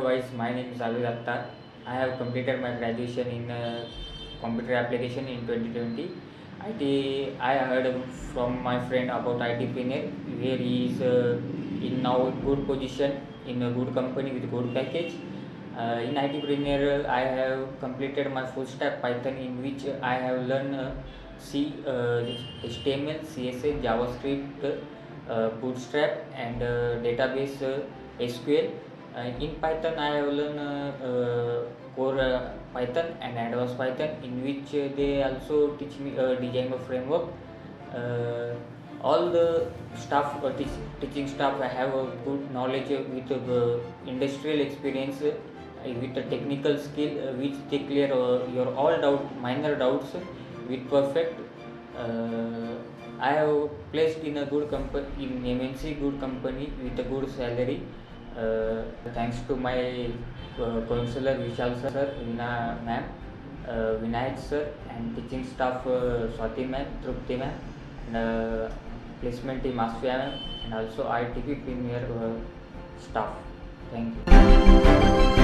wise, my name is Avej Attar. I have completed my graduation in computer application in 2020. I heard from my friend about iTpreneur, where he is in now good position in a good company with good package. In iTpreneur, I have completed my full stack Python, in which I have learned C, HTML, CSS, JavaScript, Bootstrap, and database SQL. In Python, I have learned core Python and advanced Python, in which they also teach me design of framework. All the staff, teaching staff, have a good knowledge with industrial experience, with a technical skill, which they clear your all minor doubts with perfect. I have placed in a good company, in MNC good company with a good salary. Thanks to my counselor Vishal sir, Vina ma'am, Vinayak sir, and teaching staff Swati ma'am, Trupti ma'am, and placement team Asfia ma'am, and also iTpreneur staff. Thank you.